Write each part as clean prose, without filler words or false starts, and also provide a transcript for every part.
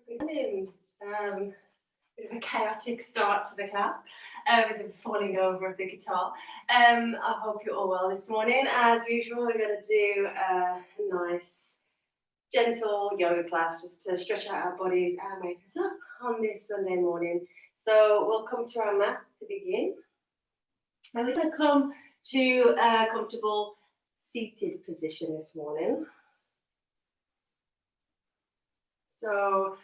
Good morning. Bit of a chaotic start to the class with the falling over of the guitar. I hope you're all well this morning. As usual, we're going to do a nice, gentle yoga class just to stretch out our bodies and wake us up on this Sunday morning. So we'll come to our mat to begin. And we're going to come to a comfortable seated position this morning. So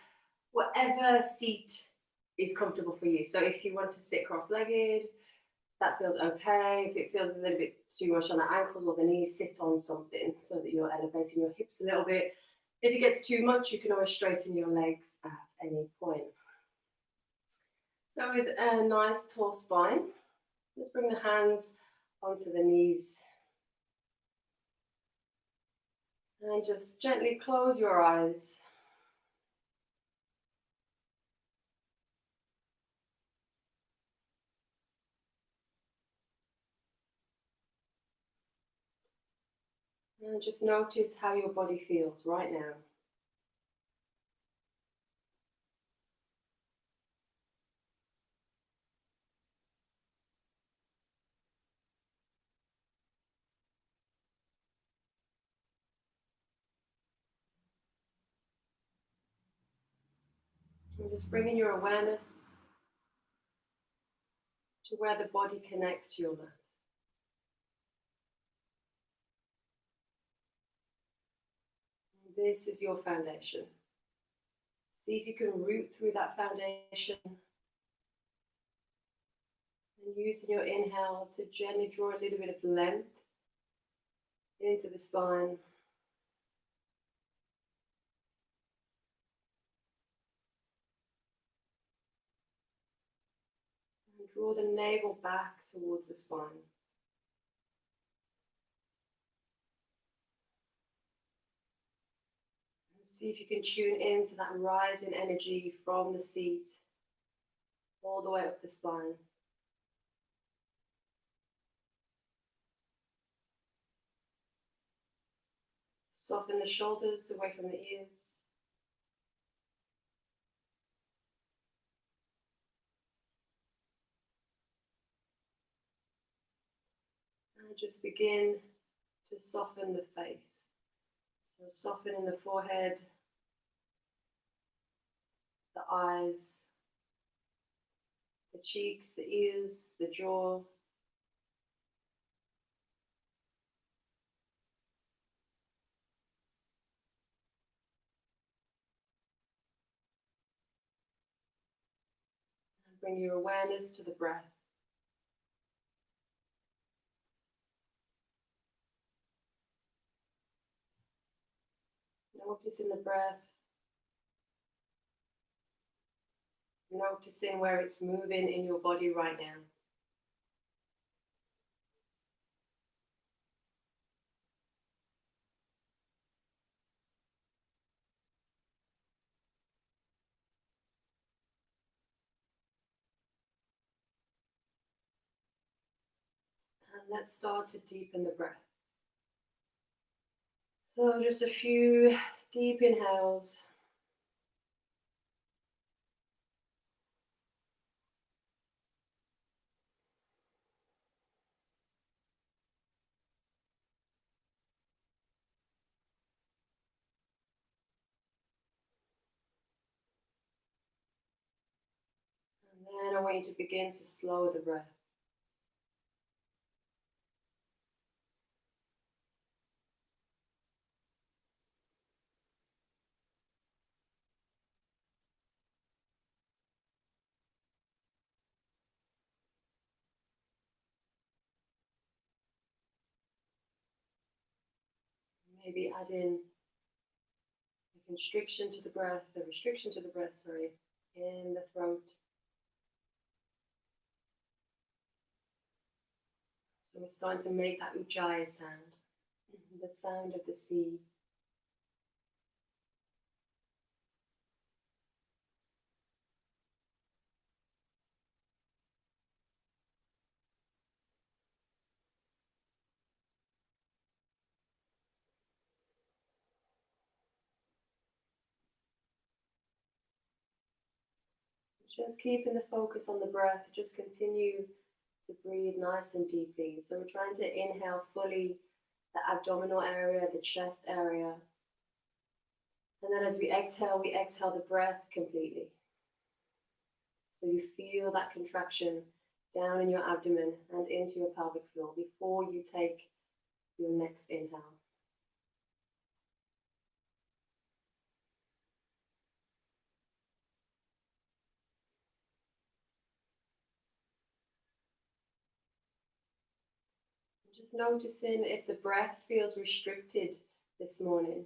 whatever seat is comfortable for you. So if you want to sit cross-legged, that feels okay. If it feels a little bit too much on the ankles or the knees, sit on something so that you're elevating your hips a little bit. If it gets too much, you can always straighten your legs at any point. So with a nice tall spine, just bring the hands onto the knees. And just gently close your eyes. And just notice how your body feels right now. And just bringing your awareness to where the body connects to your mat. And this is your foundation. See if you can root through that foundation and using your inhale to gently draw a little bit of length into the spine. And draw the navel back towards the spine. And see if you can tune into that rising energy from the seat all the way up the spine. Soften the shoulders away from the ears. And just begin to soften the face. So softening the forehead, the eyes, the cheeks, the ears, the jaw. And bring your awareness to the breath. Noticing the breath. Noticing where it's moving in your body right now. And let's start to deepen the breath. So just a few deep inhales. And then I want you to begin to slow the breath. Maybe add in a restriction to the breath, in the throat. So we're starting to make that ujjayi sound, the sound of the sea. Just keeping the focus on the breath, just continue to breathe nice and deeply. So we're trying to inhale fully the abdominal area, the chest area. And then as we exhale the breath completely. So you feel that contraction down in your abdomen and into your pelvic floor before you take your next inhale. Just noticing if the breath feels restricted this morning.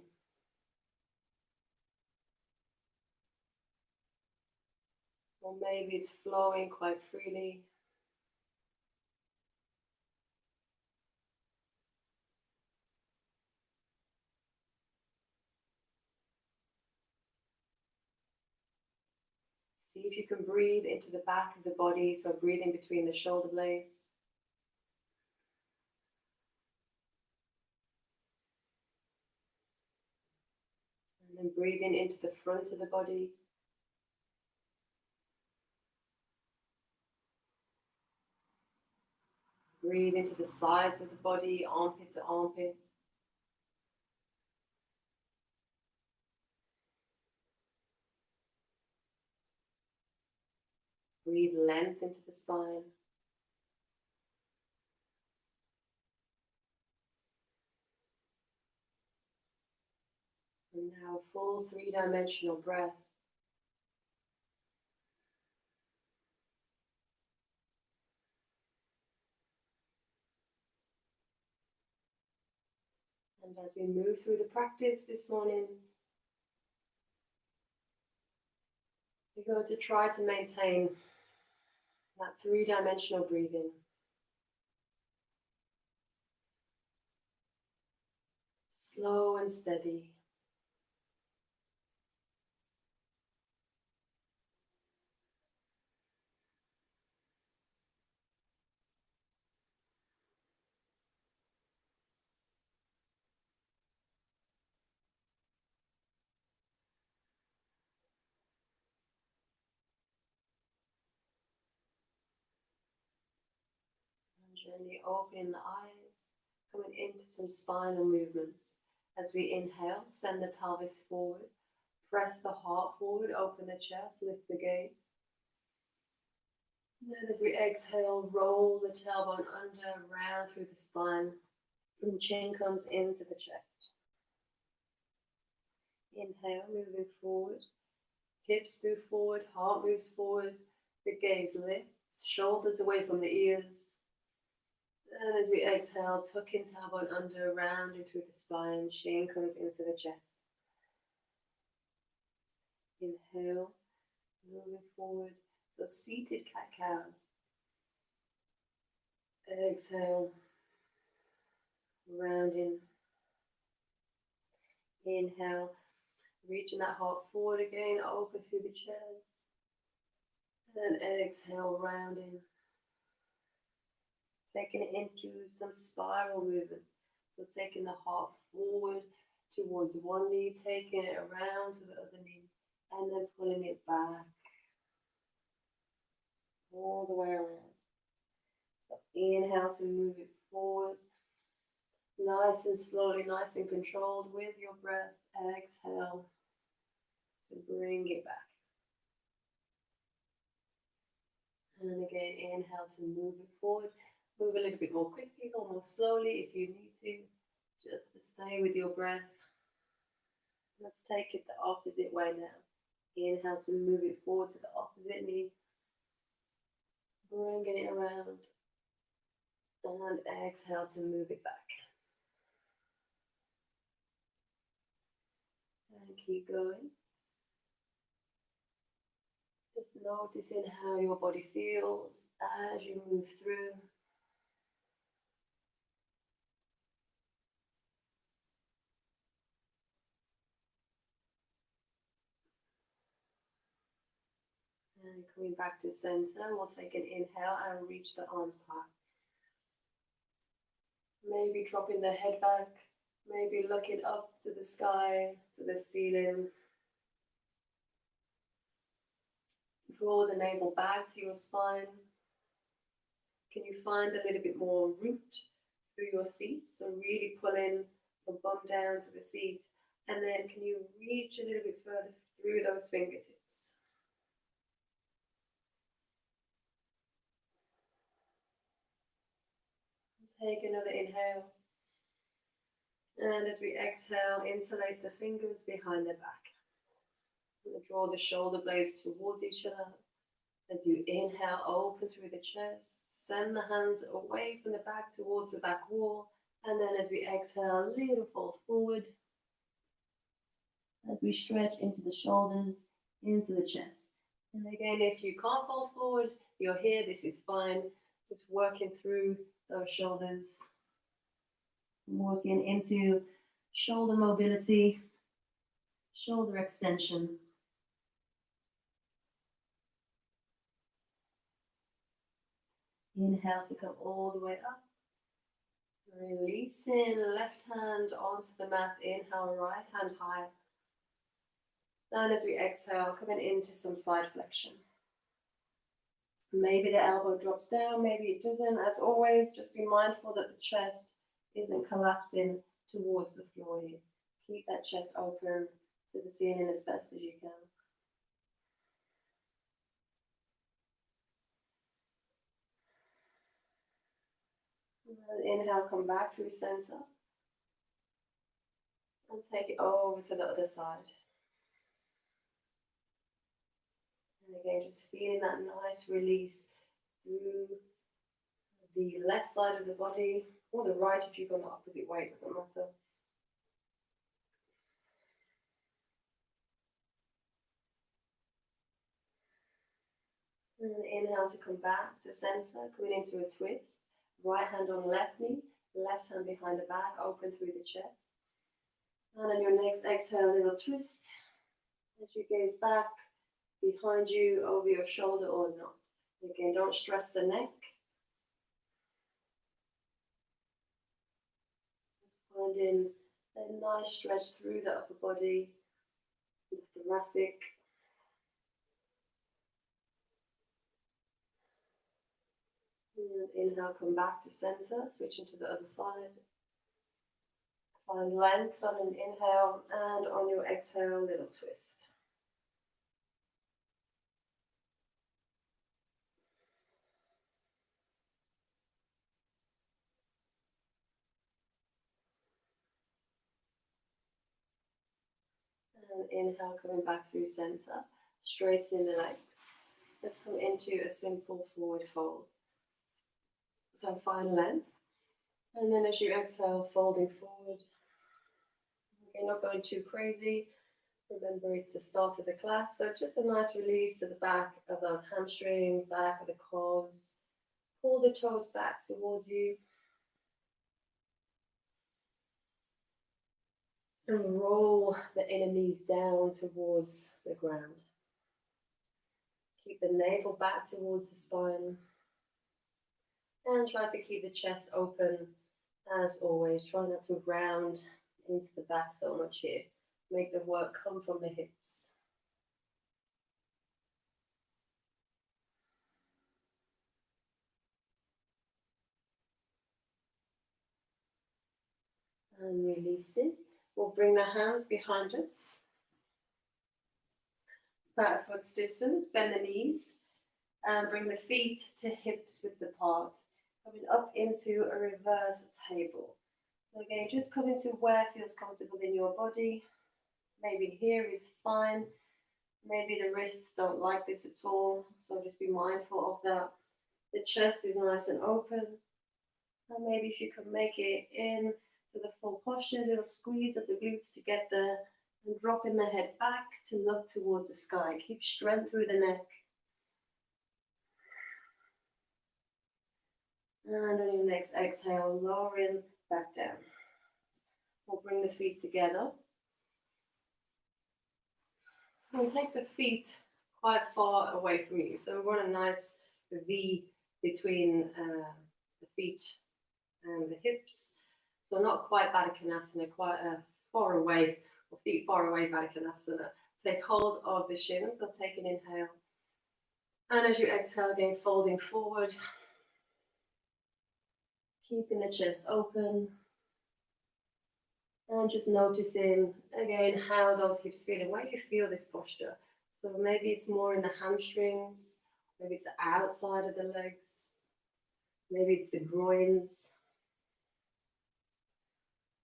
Or maybe it's flowing quite freely. See if you can breathe into the back of the body, so breathing between the shoulder blades. And then breathing into the front of the body. Breathe into the sides of the body, armpit to armpit. Breathe length into the spine. And now a full three-dimensional breath. And as we move through the practice this morning, we're going to try to maintain that three-dimensional breathing. Slow and steady. Gently opening the eyes, coming into some spinal movements. As we inhale, send the pelvis forward, press the heart forward, open the chest, lift the gaze. And then as we exhale, roll the tailbone under, round through the spine, and chin comes into the chest. Inhale, moving forward, hips move forward, heart moves forward, the gaze lifts, shoulders away from the ears. And as we exhale, tucking tailbone under, rounding through the spine, chin comes into the chest. Inhale, moving forward, so seated cat-cows. Exhale, rounding. Inhale, reaching that heart forward again, open through the chest. And exhale, rounding. Taking it into some spiral movements. So taking the heart forward towards one knee, taking it around to the other knee, and then pulling it back all the way around. So inhale to move it forward, nice and slowly, nice and controlled with your breath. Exhale to bring it back. And again, inhale to move it forward. Move a little bit more quickly or more slowly if you need to, just to stay with your breath. Let's take it the opposite way now. Inhale to move it forward to the opposite knee. Bringing it around. And exhale to move it back. And keep going. Just noticing how your body feels as you move through. And coming back to center, we'll take an inhale and reach the arms high. Maybe dropping the head back, maybe looking up to the sky, to the ceiling. Draw the navel back to your spine. Can you find a little bit more root through your seat? So really pull in the bum down to the seat. And then can you reach a little bit further through those fingertips? Take another inhale. And as we exhale, interlace the fingers behind the back. Draw the shoulder blades towards each other. As you inhale, open through the chest. Send the hands away from the back towards the back wall. And then as we exhale, a little fold forward. As we stretch into the shoulders, into the chest. And again, if you can't fold forward, you're here, this is fine. Just working through those shoulders. Working into shoulder mobility, shoulder extension. Inhale to come all the way up. Releasing left hand onto the mat. Inhale, right hand high. And as we exhale, coming into some side flexion. Maybe the elbow drops down, maybe it doesn't. As always, just be mindful that the chest isn't collapsing towards the floor here. Keep that chest open to the ceiling as best as you can. And inhale, come back through center. And take it over to the other side. And again, just feeling that nice release through the left side of the body, or the right if you go the opposite way, it doesn't matter. And inhale to come back to center, coming into a twist. Right hand on left knee, left hand behind the back, open through the chest. And on your next exhale, a little twist. As you gaze back, behind you, over your shoulder or not. Again, don't stress the neck. Just finding a nice stretch through the upper body, the thoracic. And inhale, come back to center, switching to the other side. Find length on an inhale, and on your exhale, little twist. And inhale, coming back through center, straightening the legs. Let's come into a simple forward fold. So find length. And then as you exhale, folding forward. You're not going too crazy. Remember, it's the start of the class, so just a nice release to the back of those hamstrings, back of the calves. Pull the toes back towards you. And roll the inner knees down towards the ground. Keep the navel back towards the spine. And try to keep the chest open as always. Try not to round into the back so much here. Make the work come from the hips. And release it. We'll bring the hands behind us. Back foot's distance, bend the knees. And bring the feet to hips width apart. Coming up into a reverse table. So again, just come into where feels comfortable in your body. Maybe here is fine. Maybe the wrists don't like this at all. So just be mindful of that. The chest is nice and open. And maybe if you can make it in to the full posture, a little squeeze of the glutes to get there. And dropping the head back to look towards the sky. Keep strength through the neck. And on your next exhale, lowering back down. We'll bring the feet together. And take the feet quite far away from you. So we want a nice V between the feet and the hips. So not quite Baddha Konasana, quite far away, or feet far away Baddha Konasana. Take hold of the shins. So take an inhale. And as you exhale again, folding forward, keeping the chest open, and just noticing again how those hips feel and where you feel this posture. So maybe it's more in the hamstrings, maybe it's the outside of the legs, maybe it's the groins.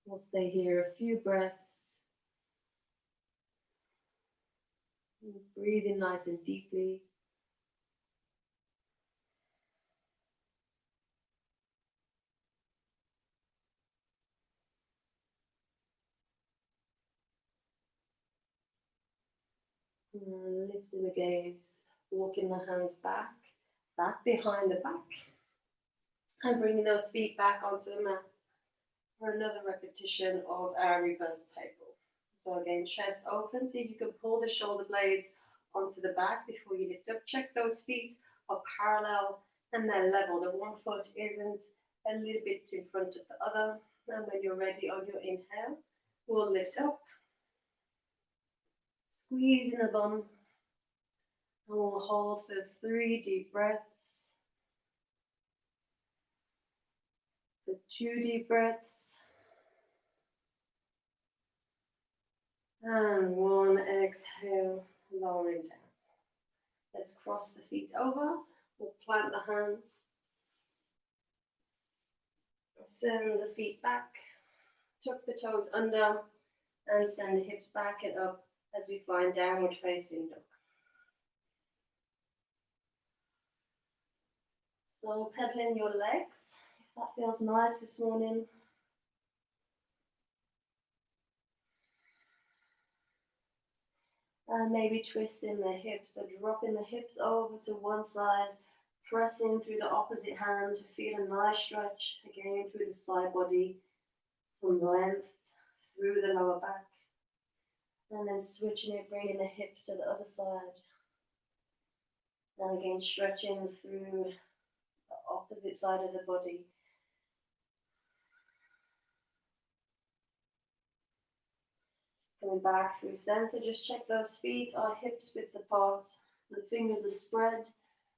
We'll stay here a few breaths. Breathing nice and deeply. And lifting the gaze, walking the hands back behind the back. And bringing those feet back onto the mat for another repetition of our reverse table. So again, chest open. See if you can pull the shoulder blades onto the back before you lift up. Check those feet are parallel and they're level. The one foot isn't a little bit in front of the other. And when you're ready on your inhale, we'll lift up. Squeeze in the bum. And we'll hold for 3 deep breaths. For 2 deep breaths. And 1 exhale, lowering down. Let's cross the feet over. We'll plant the hands. Send the feet back. Tuck the toes under. And send the hips back and up as we find downward facing dog. So pedaling your legs, if that feels nice this morning. And maybe twisting the hips, so dropping the hips over to one side, pressing through the opposite hand to feel a nice stretch, again through the side body, some length through the lower back. And then switching it, bringing the hips to the other side. And again, stretching through the opposite side of the body. Coming back through center, just check those feet, our hips width apart, the fingers are spread,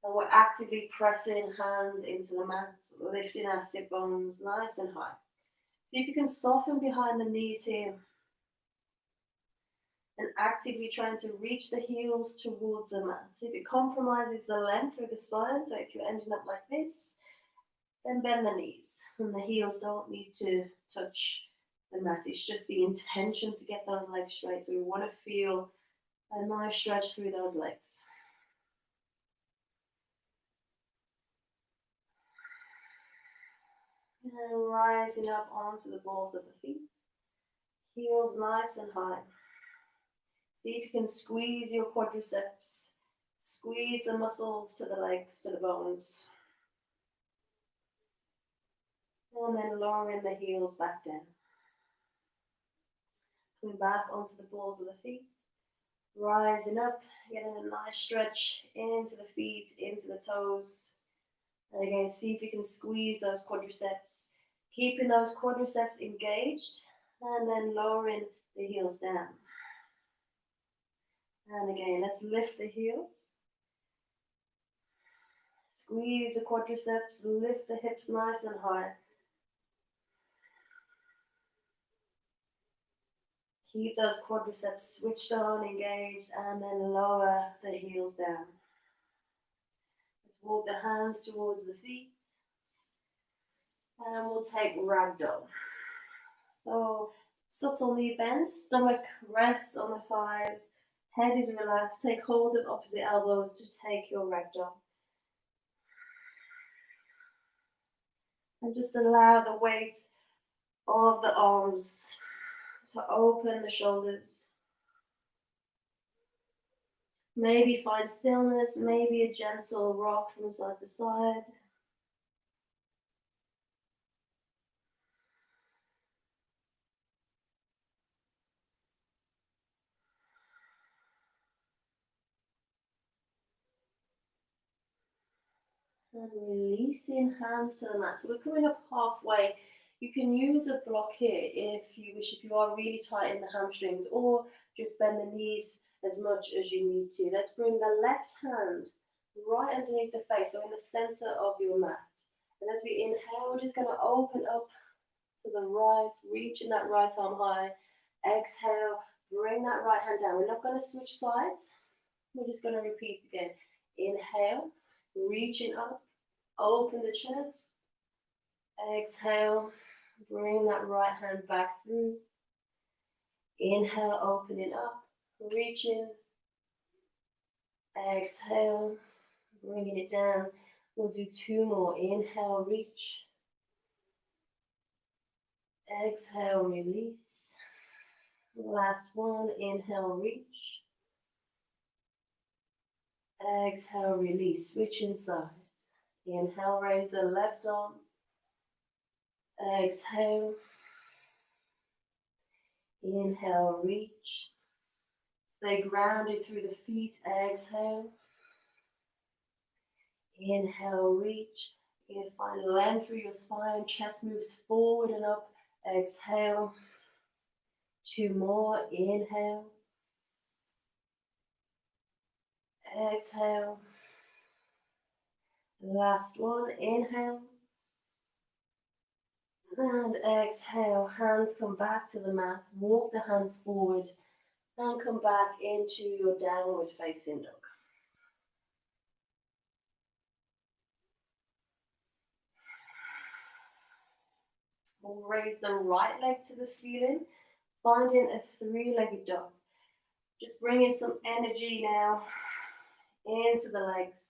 and we're actively pressing hands into the mat, lifting our sit bones nice and high. See if you can soften behind the knees here, and actively trying to reach the heels towards the mat. See if it compromises the length through the spine, so if you're ending up like this, then bend the knees, and the heels don't need to touch the mat. It's just the intention to get those legs straight. So we want to feel a nice stretch through those legs. And rising up onto the balls of the feet. Heels nice and high. See if you can squeeze your quadriceps. Squeeze the muscles to the legs, to the bones. And then lowering the heels back down. Coming back onto the balls of the feet. Rising up, getting a nice stretch into the feet, into the toes. And again, see if you can squeeze those quadriceps. Keeping those quadriceps engaged, and then lowering the heels down. And again, let's lift the heels. Squeeze the quadriceps, lift the hips nice and high. Keep those quadriceps switched on, engaged, and then lower the heels down. Let's walk the hands towards the feet. And we'll take ragdoll. So, subtle knee bend, stomach rests on the thighs, head is relaxed. Take hold of opposite elbows to take your ragdoll. And just allow the weight of the arms to open the shoulders. Maybe find stillness, maybe a gentle rock from side to side. And releasing hands to the mat. So we're coming up halfway. You can use a block here if you wish, if you are really tight in the hamstrings, or just bend the knees as much as you need to. Let's bring the left hand right underneath the face, so in the center of your mat. And as we inhale, we're just going to open up to the right, reaching that right arm high. Exhale, bring that right hand down. We're not going to switch sides. We're just going to repeat again. Inhale, reaching up, open the chest. Exhale, bring that right hand back through. Inhale, opening up, reaching. Exhale, bringing it down. We'll do 2 more. Inhale, reach. Exhale, release. Last one. Inhale, reach. Exhale, release. Switching sides. Inhale, raise the left arm. Exhale. Inhale, reach. Stay grounded through the feet. Exhale. Inhale, reach. You find length through your spine. Chest moves forward and up. Exhale. 2 more. Inhale. Exhale. Last one. Inhale. And exhale. Hands come back to the mat. Walk the hands forward. And come back into your downward facing dog. We'll raise the right leg to the ceiling, finding a 3-legged dog. Just bringing some energy now into the legs.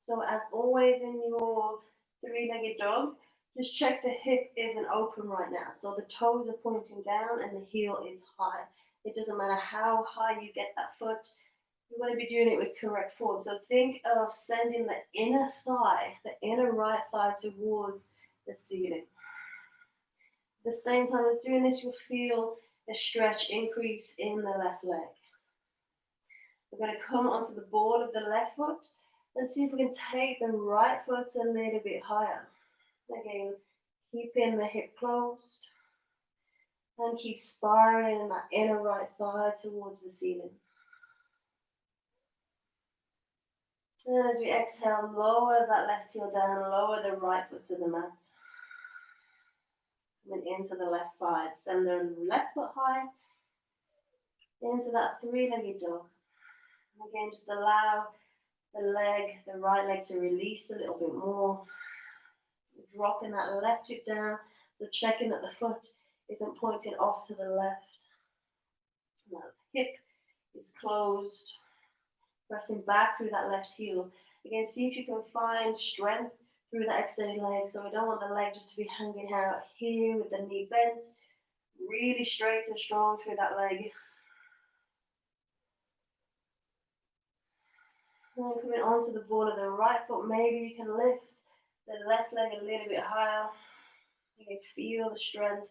So as always in your 3-legged dog, just check the hip isn't open right now. So the toes are pointing down and the heel is high. It doesn't matter how high you get that foot, you want to be doing it with correct form. So think of sending the inner thigh, the inner right thigh towards the ceiling. At the same time as doing this, you'll feel a stretch increase in the left leg. We're going to come onto the ball of the left foot and see if we can take the right foot a little bit higher. Again, keeping the hip closed and keep spiraling that inner right thigh towards the ceiling. And as we exhale, lower that left heel down, lower the right foot to the mat. Coming into the left side, send the left foot high into that 3-legged dog. Again, just allow the right leg to release a little bit more. Dropping that left hip down, so checking that the foot isn't pointing off to the left. Now the hip is closed. Pressing back through that left heel. Again, see if you can find strength through that extended leg. So we don't want the leg just to be hanging out here with the knee bent. Really straight and strong through that leg. And coming onto the ball of the right foot, maybe you can lift the left leg a little bit higher. You can feel the strength,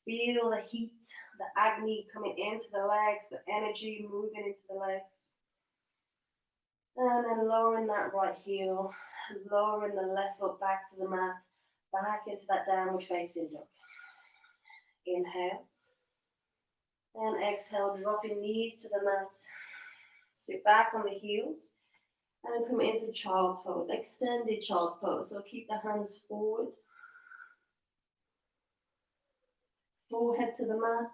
feel the heat, the agony coming into the legs, the energy moving into the legs. And then lowering that right heel, lowering the left foot back to the mat, back into that downward facing dog. Inhale. And exhale, dropping knees to the mat. Sit back on the heels. And come into child's pose, extended child's pose. So keep the hands forward. Forehead to the mat.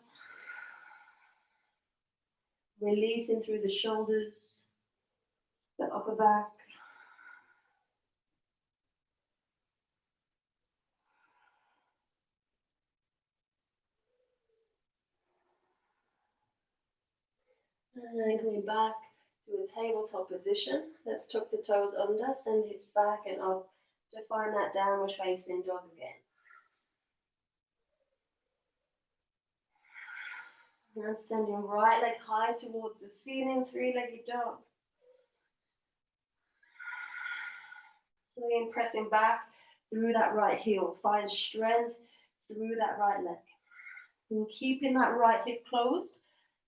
Releasing through the shoulders, the upper back. And coming back to a tabletop position. Let's tuck the toes under, send hips back and up to find that downward facing dog again. And sending right leg high towards the ceiling, 3-legged dog. So again, pressing back through that right heel. Find strength through that right leg. And keeping that right hip closed,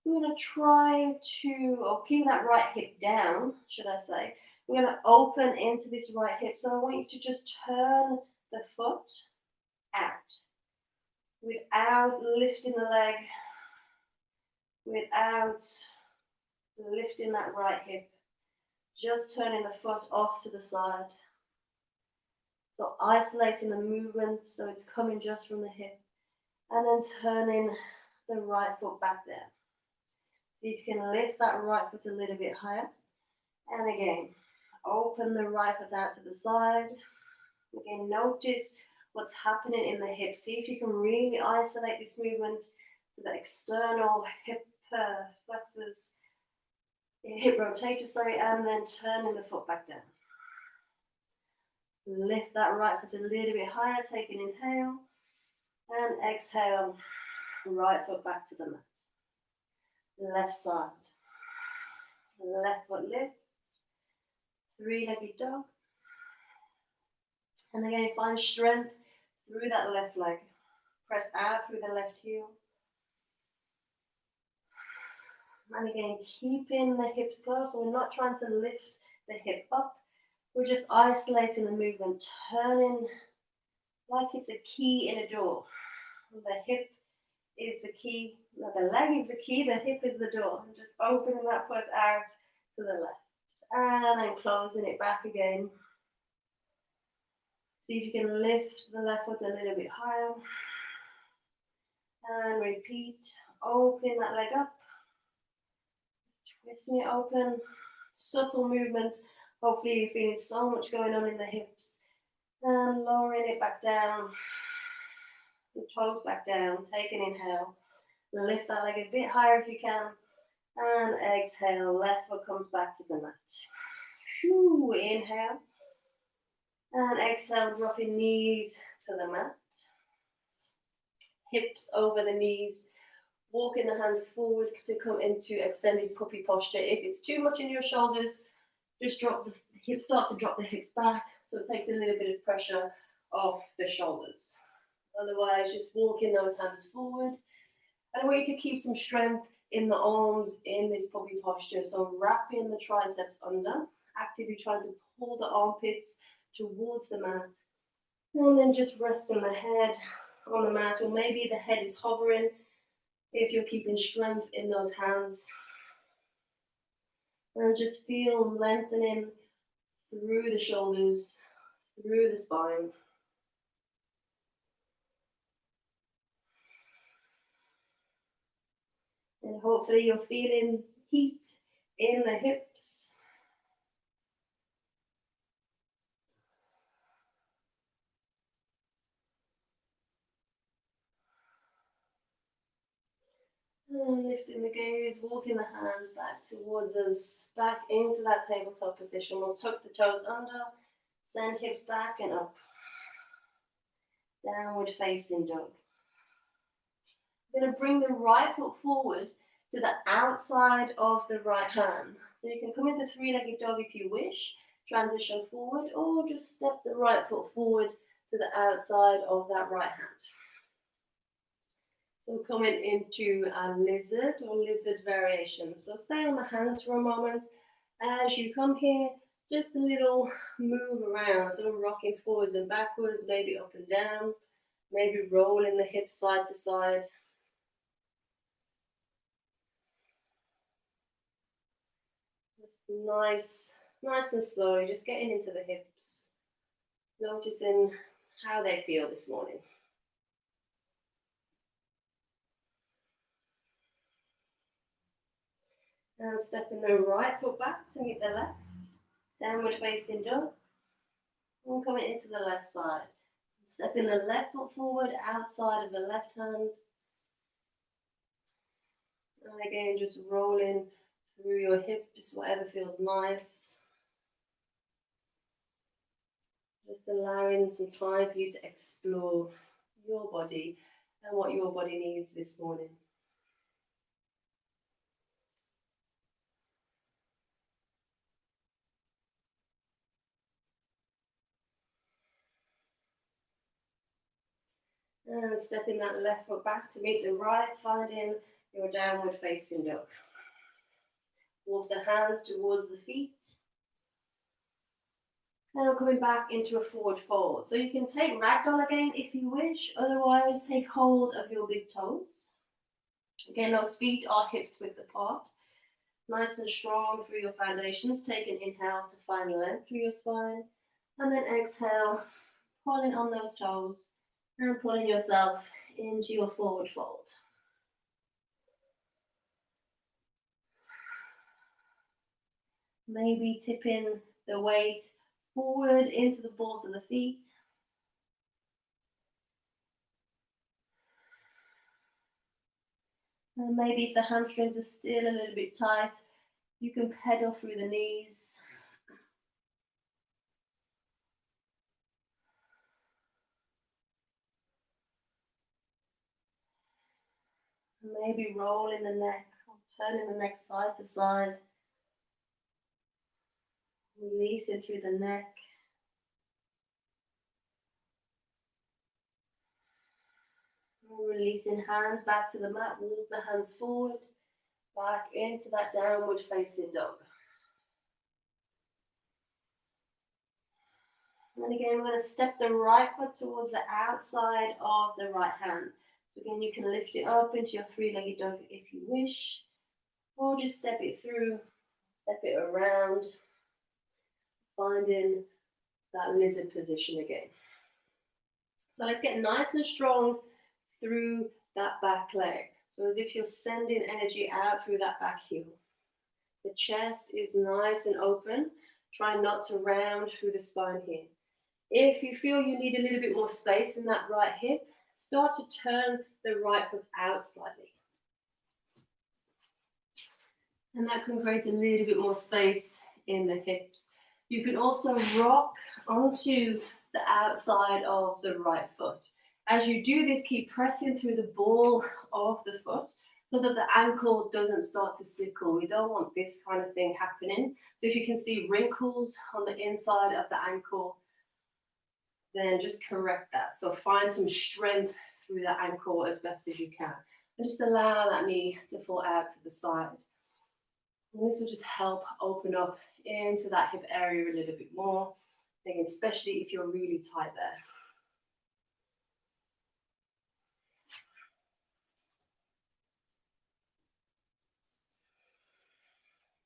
we're going to try to, or keep that right hip down, should I say. We're going to open into this right hip. So I want you to just turn the foot out without lifting the leg, without lifting that right hip, just turning the foot off to the side. So isolating the movement so it's coming just from the hip, and then turning the right foot back down. See if you can lift that right foot a little bit higher. And again, open the right foot out to the side. Again, notice what's happening in the hip. See if you can really isolate this movement to the external hip flexors, hip rotator, and then turning the foot back down. Lift that right foot a little bit higher, take an inhale, and exhale, right foot back to the mat. Left side, left foot lifts, three-legged dog. And again, find strength through that left leg. Press out through the left heel. And again, keeping the hips close. So we're not trying to lift the hip up. We're just isolating the movement, turning like it's a key in a door. The hip is the key, the leg is the key, the hip is the door. And just opening that foot out to the left. And then closing it back again. See if you can lift the left foot a little bit higher. And repeat, opening that leg up. Twisting it open. Subtle movement. Hopefully you're feeling so much going on in the hips. And lowering it back down. The toes back down. Take an inhale. Lift that leg a bit higher if you can. And exhale. Left foot comes back to the mat. Whew, inhale. And exhale, dropping knees to the mat. Hips over the knees. Walking the hands forward to come into extended puppy posture. If it's too much in your shoulders, just drop the hips, start to drop the hips back. So it takes a little bit of pressure off the shoulders. Otherwise, just walking those hands forward. And I want you to keep some strength in the arms in this puppy posture. So wrapping the triceps under, actively trying to pull the armpits towards the mat. And then just resting the head on the mat, or maybe the head is hovering if you're keeping strength in those hands. And just feel lengthening through the shoulders, through the spine. And hopefully you're feeling heat in the hips. And lifting the gaze, walking the hands back towards us, back into that tabletop position. We'll tuck the toes under, send hips back and up. Downward facing dog. You're going to bring the right foot forward to the outside of the right hand. So you can come into three-legged dog if you wish, transition forward, or just step the right foot forward to the outside of that right hand. So coming into a lizard or lizard variation. So stay on the hands for a moment. As you come here, just a little move around. So rocking forwards and backwards, maybe up and down, maybe rolling the hips side to side. Just nice and slow, just getting into the hips. Noticing how they feel this morning. And stepping the right foot back to meet the left. Downward facing dog. And coming into the left side. Stepping the left foot forward outside of the left hand. And again, just rolling through your hips, whatever feels nice. Just allowing some time for you to explore your body and what your body needs this morning. And stepping that left foot back to meet the right, finding your downward facing dog. Walk the hands towards the feet. Now coming back into a forward fold. So you can take ragdoll again if you wish, otherwise take hold of your big toes. Again, those feet are hips width apart. Nice and strong through your foundations. Take an inhale to find length through your spine. And then exhale, pulling on those toes and pulling yourself into your forward fold. Maybe tipping the weight forward into the balls of the feet. And maybe if the hamstrings are still a little bit tight, you can pedal through the knees. Maybe rolling the neck, or turning the neck side to side. Releasing through the neck. Releasing hands back to the mat, move the hands forward, back into that downward facing dog. And again, we're going to step the right foot towards the outside of the right hand. So again, you can lift it up into your three-legged dog if you wish, or just step it through, step it around, finding that lizard position again. So let's get nice and strong through that back leg. So as if you're sending energy out through that back heel. The chest is nice and open. Try not to round through the spine here. If you feel you need a little bit more space in that right hip, start to turn the right foot out slightly. And that can create a little bit more space in the hips. You can also rock onto the outside of the right foot. As you do this, keep pressing through the ball of the foot so that the ankle doesn't start to sickle. We don't want this kind of thing happening. So if you can see wrinkles on the inside of the ankle, then just correct that. So find some strength through the ankle as best as you can. And just allow that knee to fall out to the side. And this will just help open up into that hip area a little bit more, again, especially if you're really tight there.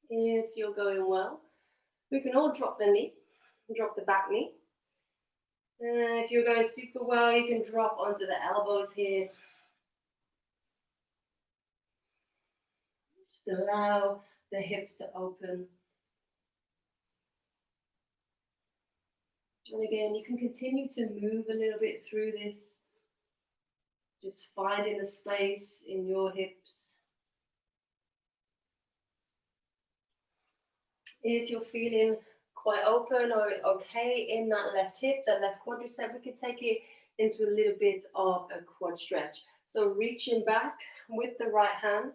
If you're going well, we can all drop the knee, drop the back knee. If you're going super well, you can drop onto the elbows here. Just allow the hips to open. And again, you can continue to move a little bit through this. Just finding the space in your hips. If you're feeling quite open or okay in that left hip, the left quadricep, we can take it into a little bit of a quad stretch. So reaching back with the right hand,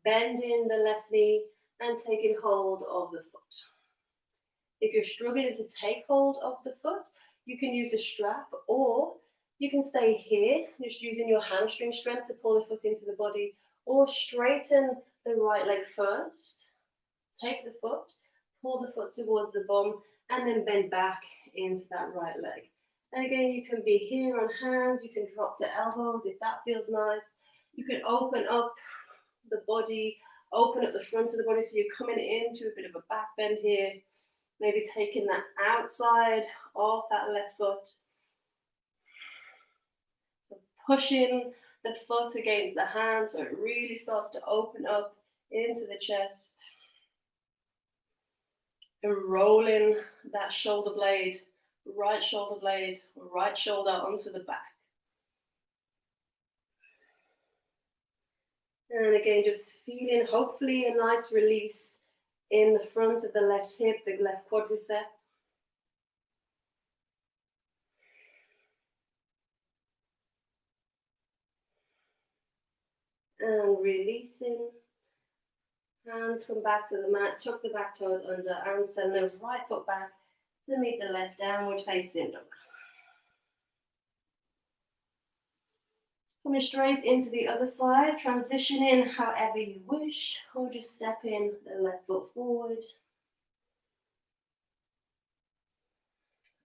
bending the left knee and taking hold of the foot. If you're struggling to take hold of the foot, you can use a strap, or you can stay here, just using your hamstring strength to pull the foot into the body, or straighten the right leg first. Take the foot, pull the foot towards the bum, and then bend back into that right leg. And again, you can be here on hands, you can drop to elbows if that feels nice. You can open up the body, open up the front of the body so you're coming into a bit of a back bend here. Maybe taking that outside of that left foot. So pushing the foot against the hand so it really starts to open up into the chest. And rolling that shoulder blade, right shoulder onto the back. And again, just feeling hopefully a nice release in the front of the left hip, the left quadricep. And releasing. Hands come back to the mat, tuck the back toes under, and send the right foot back to meet the left downward facing dog. Coming straight into the other side, transitioning however you wish, or just stepping the left foot forward.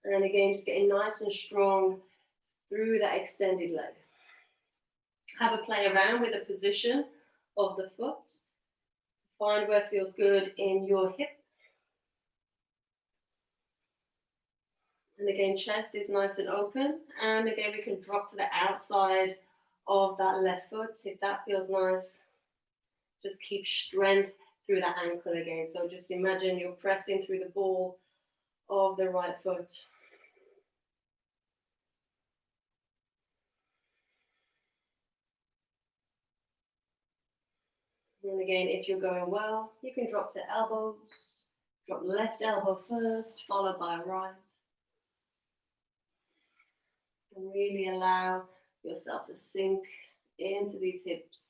And again, just getting nice and strong through that extended leg. Have a play around with the position of the foot. Find where it feels good in your hip. And again, chest is nice and open. And again, we can drop to the outside of that left foot if that feels nice. Just keep strength through that ankle again. So just imagine you're pressing through the ball of the right foot. And again, if you're going well, you can drop to elbows. Drop left elbow first, followed by right. And really allow yourself to sink into these hips.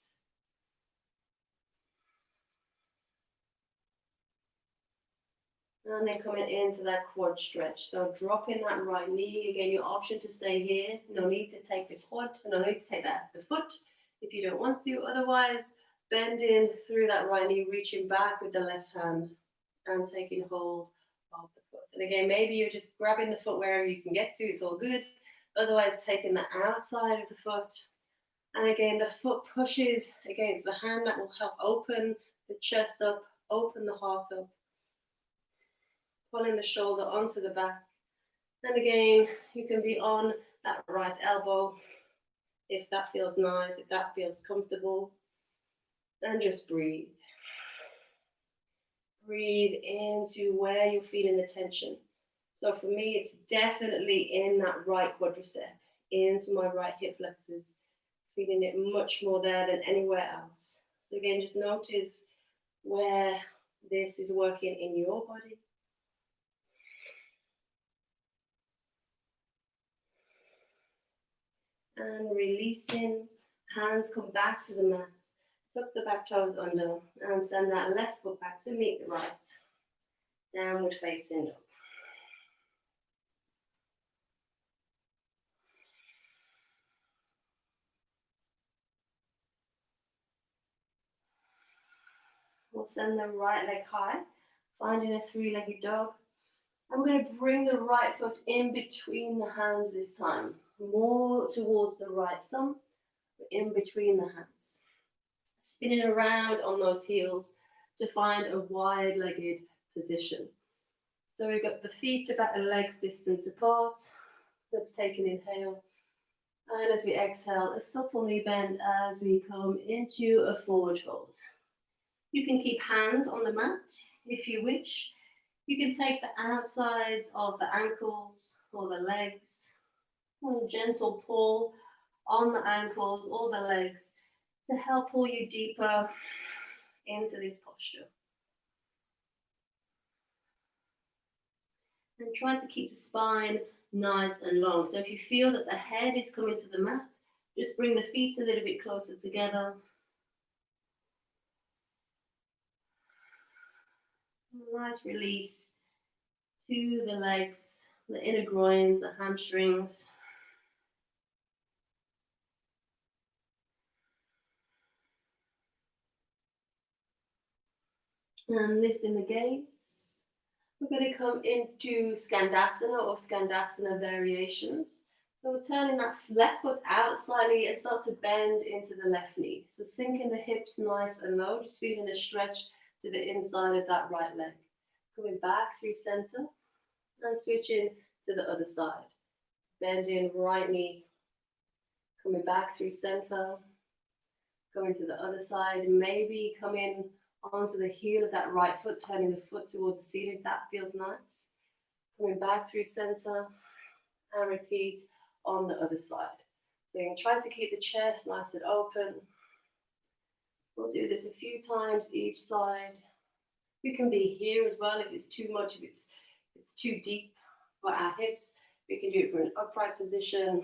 And then coming into that quad stretch. So dropping that right knee. Again, your option to stay here. No need to take the quad. No need to take the foot if you don't want to. Otherwise, bending through that right knee, reaching back with the left hand and taking hold of the foot. And again, maybe you're just grabbing the foot wherever you can get to. It's all good. Otherwise, taking the outside of the foot. And again, the foot pushes against the hand. That will help open the chest up, open the heart up. Pulling the shoulder onto the back. And again, you can be on that right elbow if that feels nice, if that feels comfortable. And just breathe. Breathe into where you're feeling the tension. So for me, it's definitely in that right quadricep, into my right hip flexors, feeling it much more there than anywhere else. So again, just notice where this is working in your body. And releasing, hands come back to the mat. Tuck the back toes under and send that left foot back to meet the right. Downward facing dog. We'll send the right leg high, finding a three-legged dog. I'm going to bring the right foot in between the hands this time, more towards the right thumb, but in between the hands. Spinning around on those heels to find a wide-legged position. So we've got the feet about a leg's distance apart. Let's take an inhale. And as we exhale, a subtle knee bend as we come into a forward fold. You can keep hands on the mat if you wish. You can take the outsides of the ankles or the legs. A gentle pull on the ankles or the legs to help pull you deeper into this posture. And try to keep the spine nice and long. So if you feel that the head is coming to the mat, just bring the feet a little bit closer together. Nice release to the legs, the inner groins, the hamstrings. And lifting the gaze. We're going to come into Skandasana or Skandasana variations. So we're turning that left foot out slightly and start to bend into the left knee. So sinking the hips nice and low, just feeling a stretch to the inside of that right leg. Coming back through center and switching to the other side. Bending right knee, coming back through center, going to the other side, maybe coming onto the heel of that right foot, turning the foot towards the ceiling. That feels nice. Coming back through center and repeat on the other side. So you can try to keep the chest nice and open. We'll do this a few times each side. You can be here as well if it's too much, if it's too deep for our hips. We can do it from an upright position,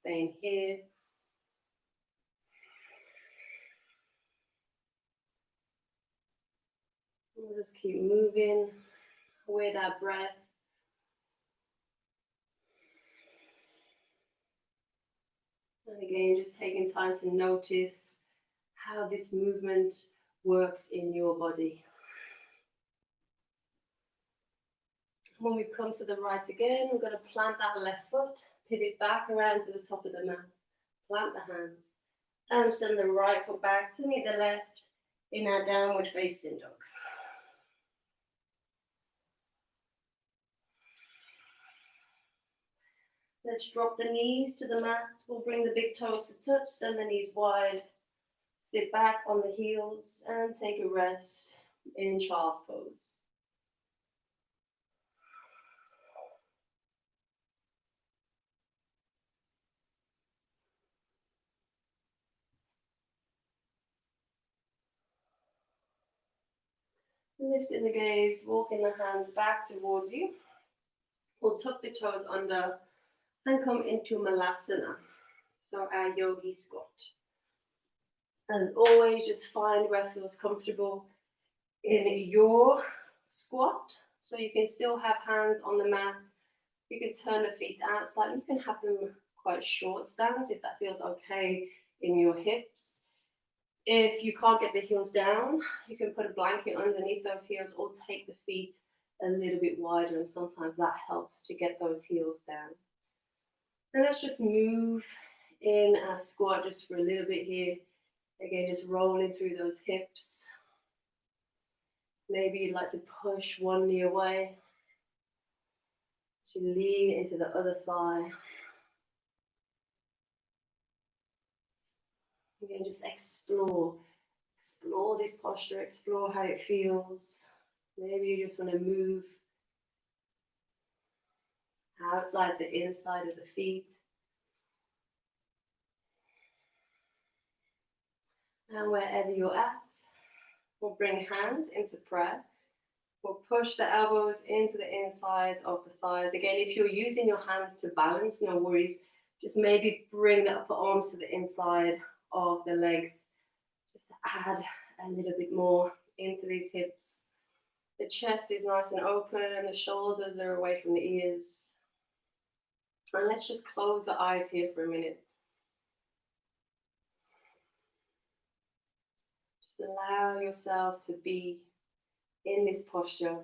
staying here. We'll just keep moving with our breath. And again, just taking time to notice how this movement works in your body. When we come to the right again, we're going to plant that left foot, pivot back around to the top of the mat, plant the hands, and send the right foot back to meet the left, in our downward facing dog. Let's drop the knees to the mat. We'll bring the big toes to touch, send the knees wide. Sit back on the heels and take a rest in child's pose. Lifting the gaze, walking the hands back towards you. We'll tuck the toes under and come into Malasana, so our yogi squat. As always, just find where feels comfortable in your squat. So you can still have hands on the mat. You can turn the feet out slightly. You can have them quite short stance if that feels okay in your hips. If you can't get the heels down, you can put a blanket underneath those heels or take the feet a little bit wider, and sometimes that helps to get those heels down. And let's just move in our squat just for a little bit here. Again, just rolling through those hips. Maybe you'd like to push one knee away. You lean into the other thigh. Again, just explore this posture, explore how it feels. Maybe you just want to move outside to inside of the feet. And wherever you're at, we'll bring hands into prayer. We'll push the elbows into the insides of the thighs. Again, if you're using your hands to balance, no worries. Just maybe bring the upper arms to the inside of the legs, just to add a little bit more into these hips. The chest is nice and open, the shoulders are away from the ears. And let's just close the eyes here for a minute. Just allow yourself to be in this posture.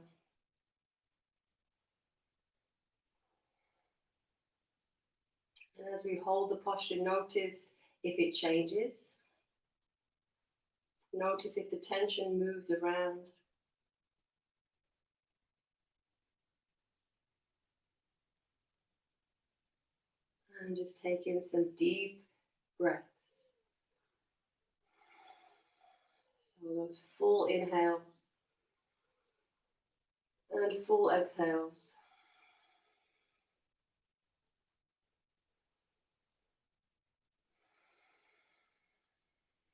And as we hold the posture, notice if it changes. Notice if the tension moves around. And just take in some deep breaths. So those full inhales and full exhales.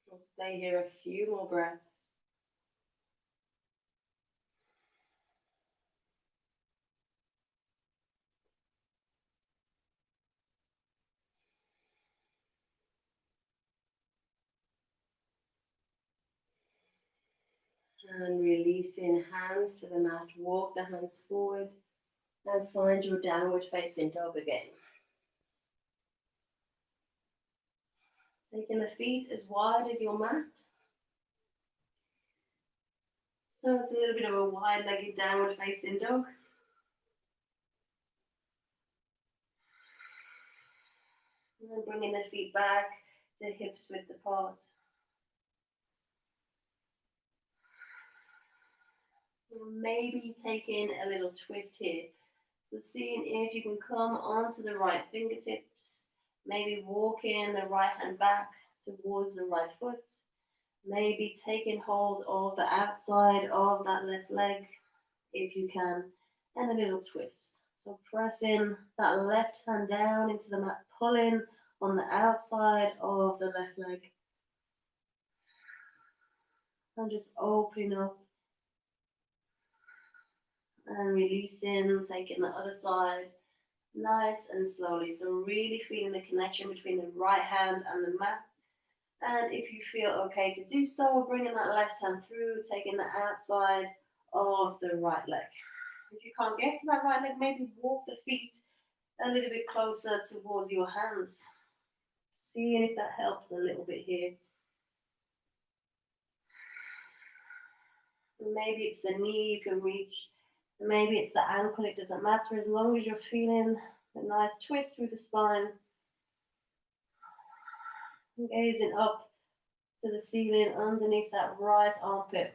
We'll stay here a few more breaths. And releasing hands to the mat, walk the hands forward and find your downward facing dog again. Taking the feet as wide as your mat. So it's a little bit of a wide-legged downward facing dog. And then bringing the feet back, the hips width apart. Maybe taking a little twist here. So seeing if you can come onto the right fingertips, maybe walking the right hand back towards the right foot, maybe taking hold of the outside of that left leg if you can, and a little twist. So pressing that left hand down into the mat, pulling on the outside of the left leg. And just opening up and releasing, taking the other side nice and slowly. So really feeling the connection between the right hand and the mat. And if you feel okay to do so, bringing that left hand through, taking the outside of the right leg. If you can't get to that right leg, maybe walk the feet a little bit closer towards your hands. Seeing if that helps a little bit here. Maybe it's the knee you can reach. Maybe it's the ankle, it doesn't matter as long as you're feeling a nice twist through the spine. Gazing up to the ceiling underneath that right armpit.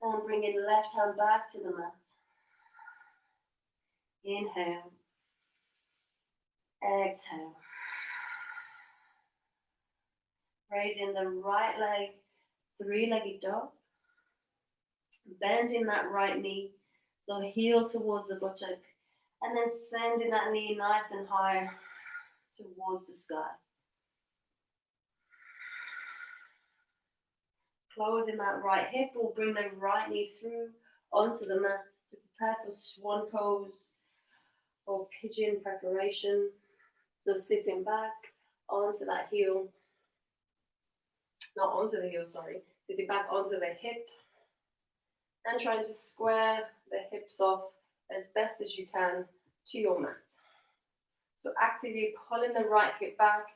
And bringing left hand back to the mat. Inhale. Exhale. Raising the right leg, three-legged dog. Bending that right knee, so heel towards the buttock. And then sending that knee nice and high towards the sky. Closing that right hip, we'll bring the right knee through onto the mat to prepare for swan pose or pigeon preparation. So sitting back onto that heel, not onto the heel, sorry, sitting back onto the hip and trying to square the hips off as best as you can to your mat. So actively pulling the right hip back,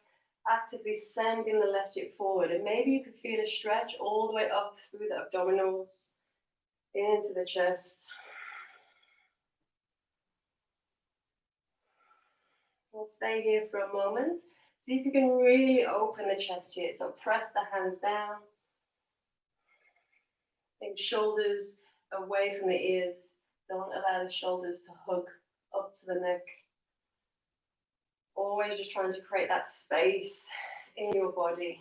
actively sending the left hip forward. And maybe you can feel a stretch all the way up through the abdominals, into the chest. We'll stay here for a moment. See if you can really open the chest here. So press the hands down. Think shoulders away from the ears. Don't allow the shoulders to hug up to the neck. Always just trying to create that space in your body.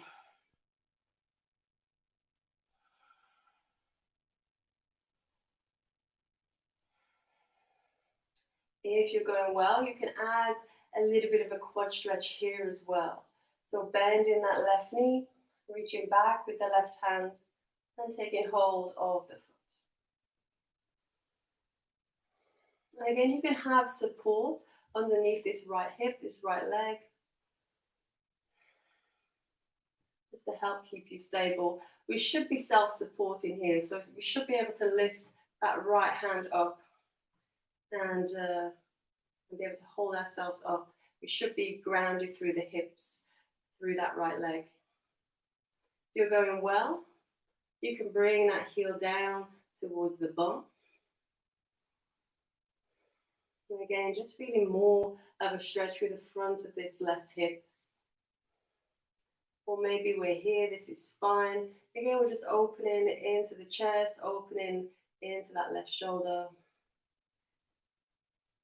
If you're going well, you can add a little bit of a quad stretch here as well. So bending that left knee, reaching back with the left hand and taking hold of the foot. And again, you can have support underneath this right hip, this right leg, just to help keep you stable. We should be self-supporting here, so we should be able to lift that right hand up and be able to hold ourselves up. We should be grounded through the hips, through that right leg. If you're going well, you can bring that heel down towards the bum. And again, just feeling more of a stretch through the front of this left hip. Or maybe we're here, this is fine. Again, we're just opening into the chest, opening into that left shoulder.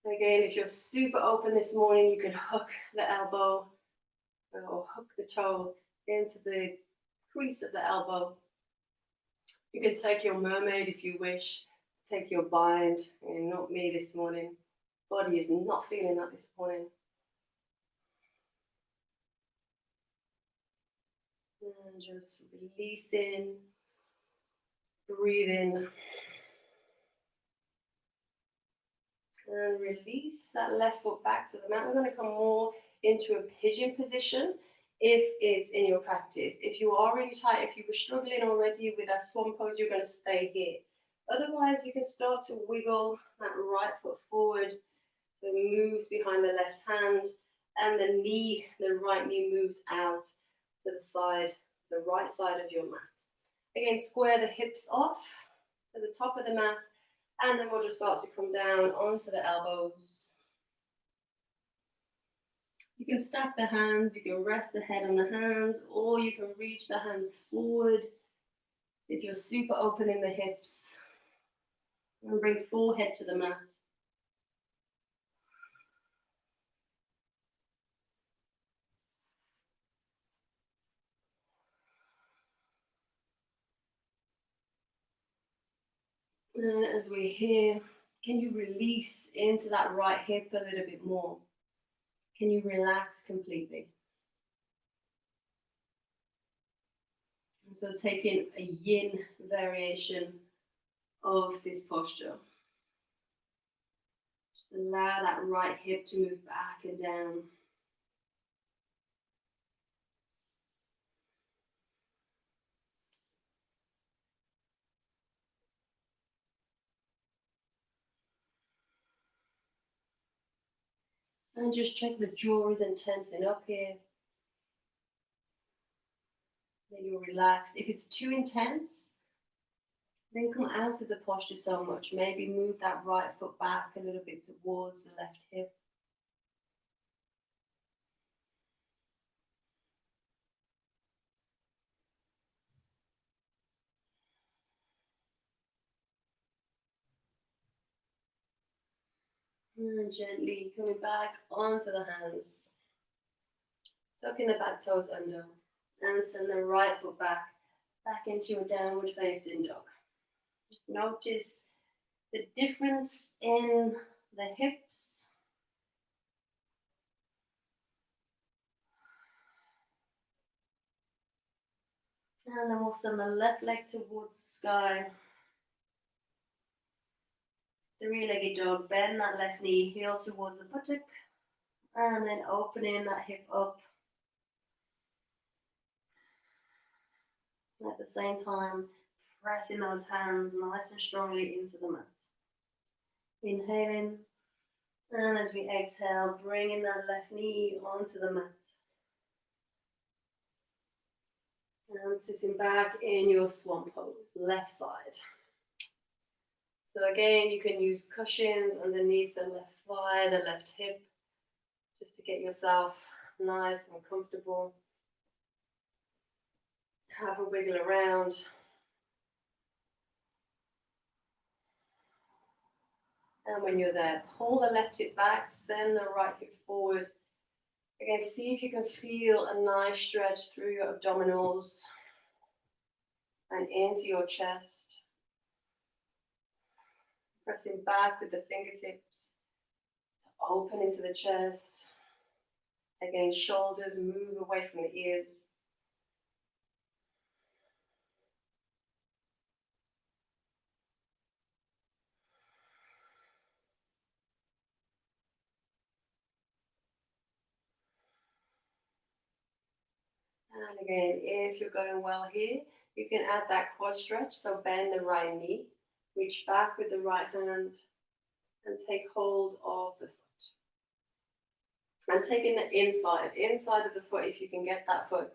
Again, if you're super open this morning, you can hook the elbow or hook the toe into the crease of the elbow. You can take your mermaid if you wish, take your bind, and not me this morning. Body is not feeling that this morning. And just releasing, breathing. And release that left foot back to the mat. We're going to come more into a pigeon position if it's in your practice. If you are really tight, if you were struggling already with that swan pose, you're going to stay here. Otherwise, you can start to wiggle that right foot forward. So it moves behind the left hand, and the knee, the right knee moves out to the side, the right side of your mat. Again, square the hips off to the top of the mat, and then we'll just start to come down onto the elbows. You can stack the hands, you can rest the head on the hands, or you can reach the hands forward if you're super open in the hips. And bring forehead to the mat. And as we're here, can you release into that right hip a little bit more? Can you relax completely? And so taking a yin variation of this posture. Just allow that right hip to move back and down. And just check the jaw isn't tensing up here. Then you'll relax. If it's too intense, then come out of the posture so much. Maybe move that right foot back a little bit towards the left hip. And gently coming back onto the hands. Tucking the back toes under. And send the right foot back into your downward facing dog. Just notice the difference in the hips. And then we'll send the left leg towards the sky. Three-legged dog, bend that left knee, heel towards the buttock, and then opening that hip up. And at the same time, pressing those hands nice and strongly into the mat. Inhaling, and as we exhale, bringing that left knee onto the mat. And sitting back in your swan pose, left side. So again, you can use cushions underneath the left thigh, the left hip, just to get yourself nice and comfortable. Have a wiggle around. And when you're there, pull the left hip back, send the right hip forward. Again, see if you can feel a nice stretch through your abdominals and into your chest. Pressing back with the fingertips to open into the chest. Again, shoulders move away from the ears. And again, if you're going well here, you can add that quad stretch. So bend the right knee, reach back with the right hand, and take hold of the foot. And taking the inside of the foot, if you can get that foot.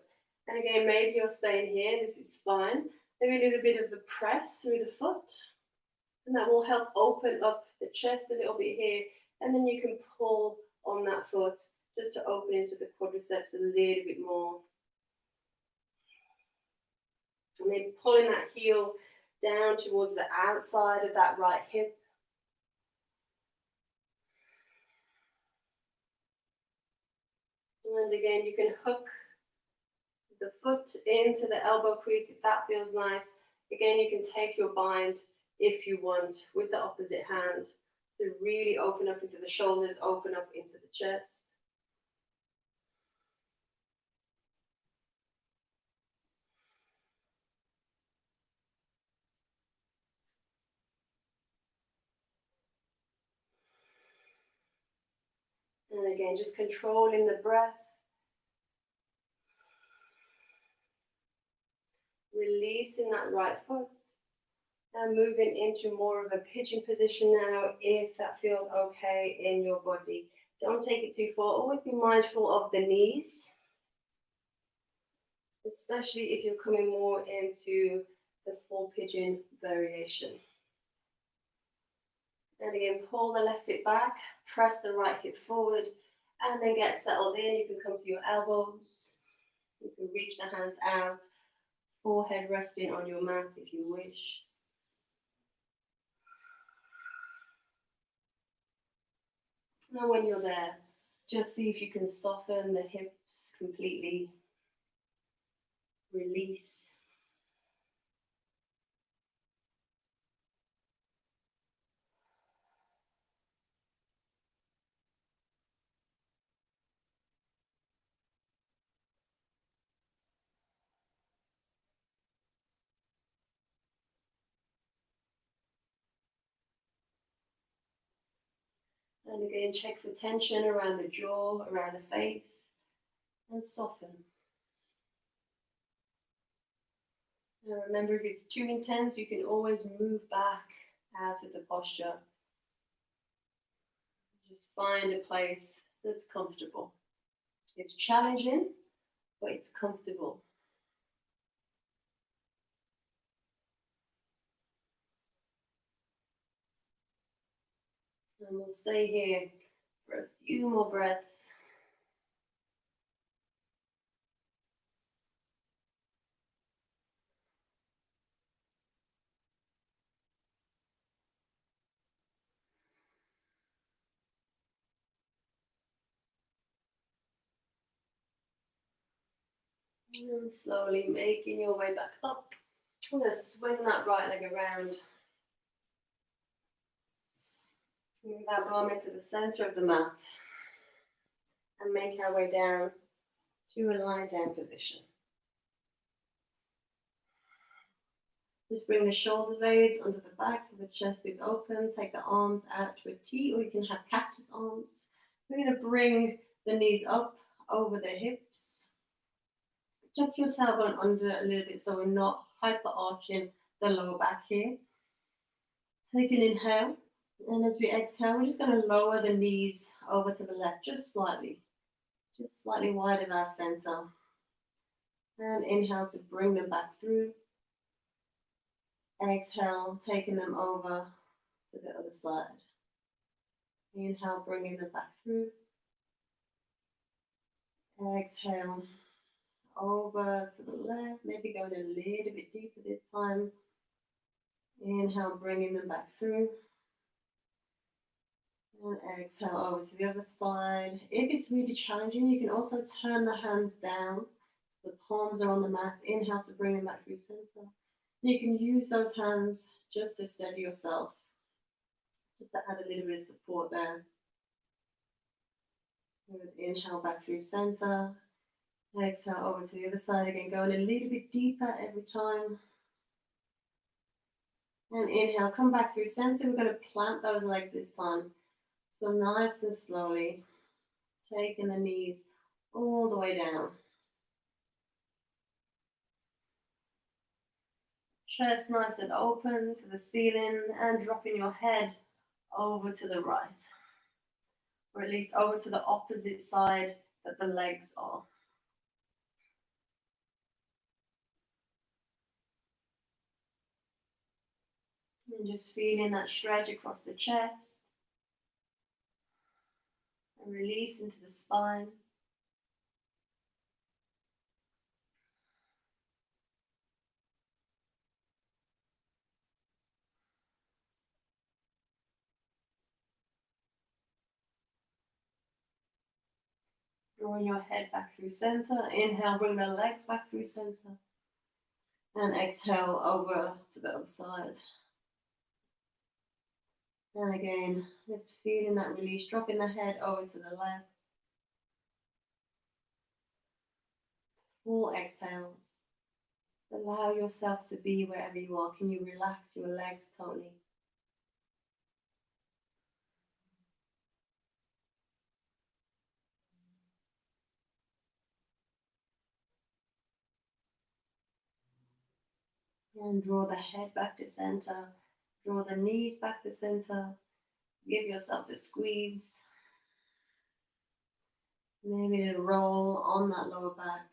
And again, maybe you're staying here, this is fine. Maybe a little bit of the press through the foot. And that will help open up the chest a little bit here. And then you can pull on that foot just to open into the quadriceps a little bit more. And then pulling that heel down towards the outside of that right hip. And again, you can hook the foot into the elbow crease if that feels nice. Again, you can take your bind if you want with the opposite hand to really open up into the shoulders, open up into the chest. And again, just controlling the breath. Releasing that right foot. And moving into more of a pigeon position now, if that feels okay in your body. Don't take it too far. Always be mindful of the knees, especially if you're coming more into the full pigeon variation. And again, pull the left hip back, press the right hip forward, and then get settled in. You can come to your elbows. You can reach the hands out, forehead resting on your mat if you wish. And when you're there, just see if you can soften the hips completely. Release. And again, check for tension around the jaw, around the face, and soften. Now remember, if it's too intense, you can always move back out of the posture. Just find a place that's comfortable. It's challenging, but it's comfortable. And we'll stay here for a few more breaths. And slowly making your way back up. I'm going to swing that right leg around. Move that arm into the center of the mat. And make our way down to a lying down position. Just bring the shoulder blades onto the back so the chest is open. Take the arms out to a T, or you can have cactus arms. We're going to bring the knees up over the hips. Tuck your tailbone under a little bit so we're not hyper arching the lower back here. Take an inhale, and as we exhale, we're just going to lower the knees over to the left just slightly wide of our center. And inhale to bring them back through. Exhale, taking them over to the other side. Inhale, bringing them back through. Exhale, over to the left, maybe going a little bit deeper this time. Inhale, bringing them back through. And exhale over to the other side. If it's really challenging, you can also turn the hands down. The palms are on the mat. Inhale to bring them back through center. You can use those hands just to steady yourself, just to add a little bit of support there. Good. Inhale back through center. Exhale over to the other side again, going a little bit deeper every time. And inhale, come back through center. We're going to plant those legs this time. So nice and slowly, taking the knees all the way down. Chest nice and open to the ceiling, and dropping your head over to the right. Or at least over to the opposite side that the legs are. And just feeling that stretch across the chest. And release into the spine. Drawing your head back through center. Inhale, bring the legs back through center. And exhale over to the other side. And again, just feeling that release, dropping the head over to the left. Full exhales. Allow yourself to be wherever you are. Can you relax your legs totally? And draw the head back to center. Draw the knees back to center. Give yourself a squeeze. Maybe a roll on that lower back.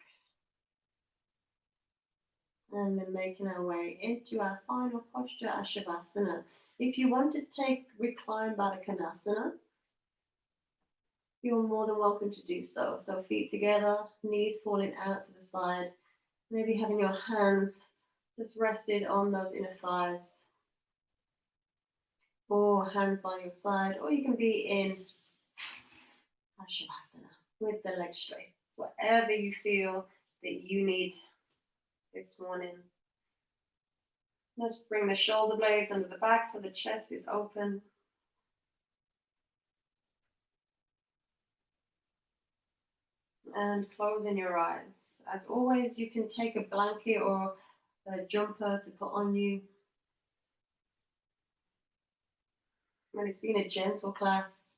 And then making our way into our final posture, our Shavasana. If you want to take recline Baddha Konasana, you're more than welcome to do so. So feet together, knees falling out to the side. Maybe having your hands just rested on those inner thighs. Or hands by your side. Or you can be in a Shavasana with the legs straight. So whatever you feel that you need this morning. Just bring the shoulder blades under the back so the chest is open. And closing your eyes. As always, you can take a blanket or a jumper to put on you. And it's been a gentle class.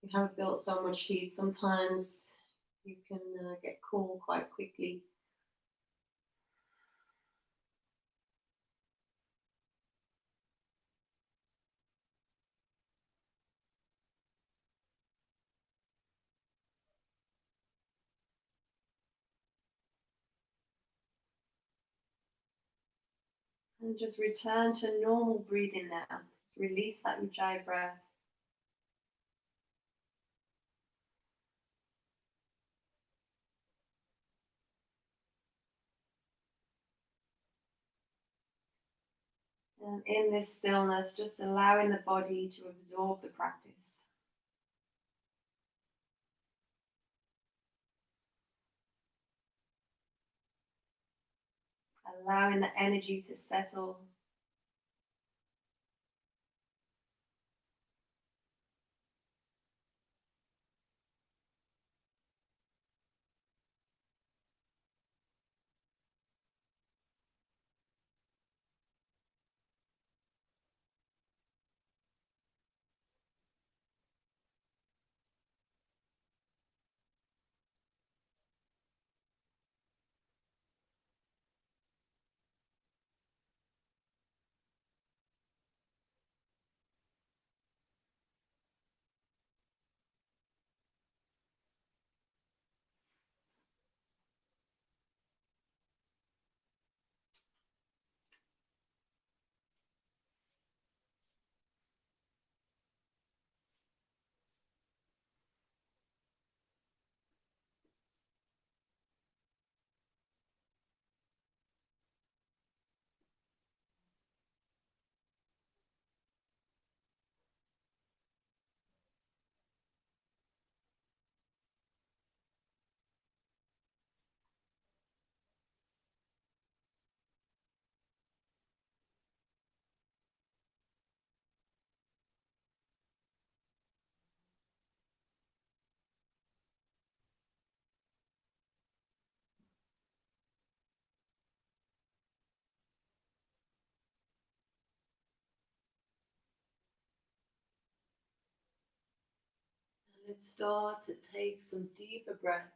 You haven't built so much heat. Sometimes you can get cool quite quickly. And just return to normal breathing now. Release that Ujjayi breath. And in this stillness, just allowing the body to absorb the practice. allowing the energy to settle. And let's start to take some deeper breaths.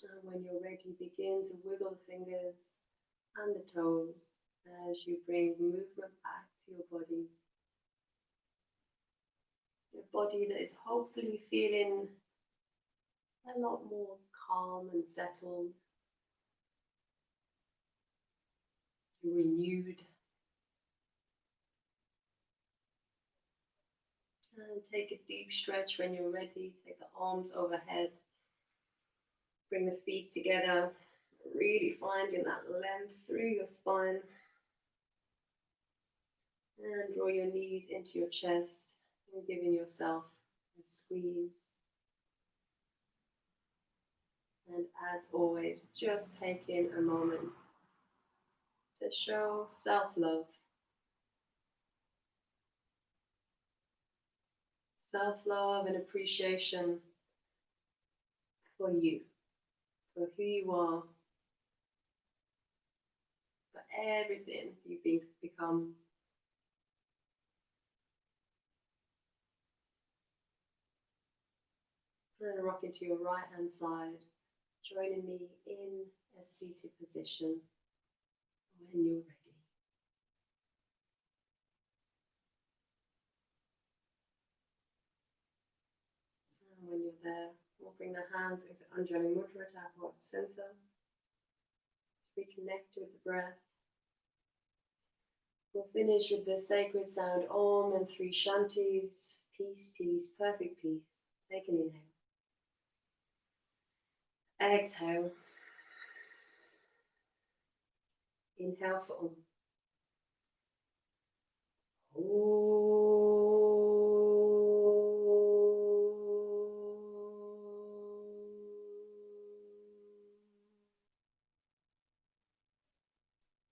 And when you're ready, begin to wiggle the fingers and the toes as you bring movement back to your body. Your body that is hopefully feeling a lot more calm and settled, renewed. And take a deep stretch when you're ready. Take the arms overhead. Bring the feet together, really finding that length through your spine. And draw your knees into your chest and giving yourself a squeeze. And as always, just taking a moment to show self-love. Self-love and appreciation for you, for who you are, for everything you've become. And rocking to your right hand side, joining me in a seated position when you're ready. And when you're there, we'll bring the hands into Anjali Mudra to our heart center. Reconnect with the breath. We'll finish with the sacred sound Om and 3 Shantis. Peace, peace, perfect peace. Take an inhale. Exhale. Inhale for Om.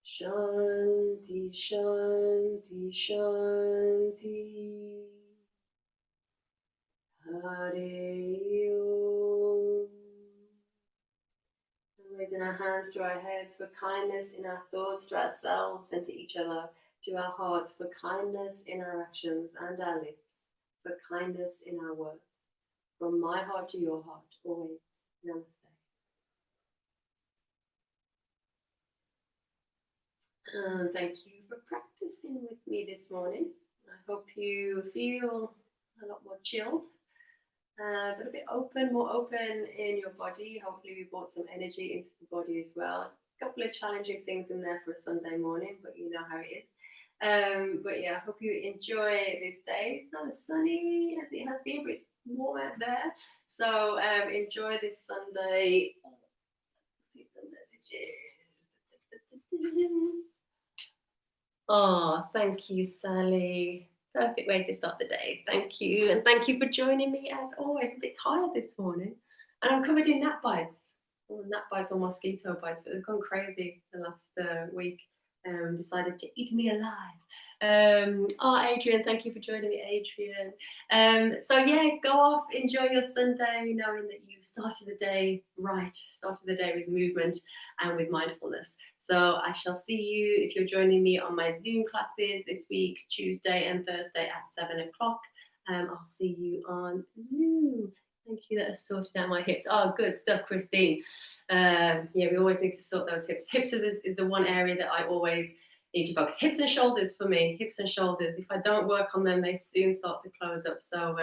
Shanti, Shanti, Shanti. Hare Om. And raising our hands to our heads for kindness in our thoughts to ourselves and to each other, to our hearts for kindness in our actions and our lips, for kindness in our words. From my heart to your heart, always. Namaste. Thank you for practicing with me this morning. I hope you feel a lot more chilled, but a bit open, more open in your body. Hopefully we brought some energy into the body as well. A couple of challenging things in there for a Sunday morning, but you know how it is. But yeah, I hope you enjoy this day. It's not as sunny as it has been, but it's warm out there. So enjoy this Sunday. See some messages. Oh, thank you, Sally. Perfect way to start the day. Thank you. And thank you for joining me as always. A bit tired this morning. And I'm covered in gnat bites. Well, gnat bites or mosquito bites, but they've gone crazy the last week. Decided to eat me alive. Adrian, thank you for joining me, Adrian. So yeah, go off, enjoy your Sunday, knowing that you started the day right, started the day with movement and with mindfulness. So I shall see you if you're joining me on my Zoom classes this week, Tuesday and Thursday at 7 o'clock. I'll see you on Zoom. Thank you, that has sorted out my hips. Oh, good stuff, Christine. Yeah, we always need to sort those hips. Hips is the one area that I always need to focus. Hips and shoulders for me. Hips and shoulders. If I don't work on them, they soon start to close up. So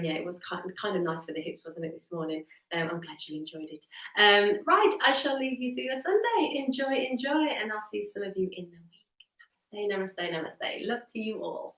yeah, it was kind of nice for the hips, wasn't it, this morning? I'm glad you enjoyed it. Right, I shall leave you to your Sunday. Enjoy, and I'll see some of you in the week. Namaste, namaste, namaste. Love to you all.